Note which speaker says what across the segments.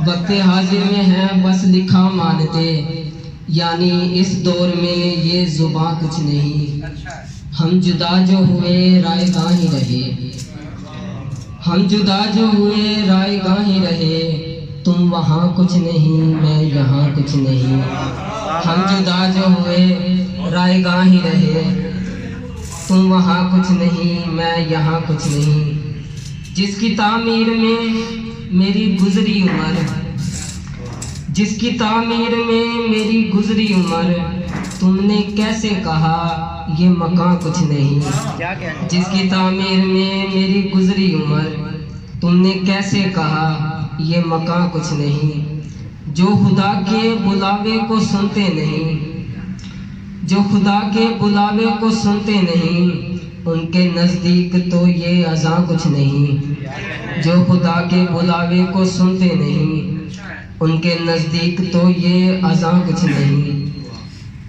Speaker 1: وقت حاضر میں ہے بس لکھا مانتے، یعنی اس دور میں یہ زباں کچھ نہیں۔ ہم جدا جو ہوئے رائے گاہ ہی رہے، ہم جدا جو ہوئے رائے گاہ ہی رہے، تم وہاں کچھ نہیں میں یہاں کچھ نہیں۔ ہم جدا جو ہوئے رائے گاہ ہی رہے، تم وہاں کچھ نہیں میں یہاں کچھ نہیں۔ جس کی تعمیر میں میری گزری عمر، جس کی تعمیر میں میری گزری عمر، تم نے کیسے کہا یہ مکان کچھ نہیں۔ جس کی تعمیر میں میری گزری عمر، تم نے کیسے کہا یہ مکان کچھ نہیں۔ جو خدا کے بلاوے کو سنتے نہیں، جو خدا کے بلاوے کو سنتے نہیں، ان کے نزدیک تو یہ اذاں کچھ نہیں۔ جو خدا کے بلاوے کو سنتے نہیں، ان کے نزدیک تو یہ اذاں کچھ نہیں۔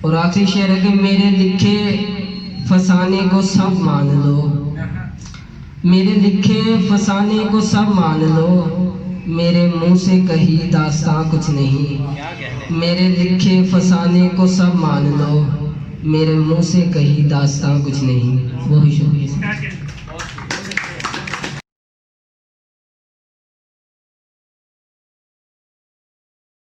Speaker 1: اور آخری شعر ہے کہ میرے لکھے فسانے کو سب مان لو، میرے لکھے فسانے کو سب مان لو، میرے منہ سے کہی داستاں کچھ نہیں۔ میرے لکھے فسانے کو سب مان لو، میرے منہ سے کہی داستاں کچھ نہیں۔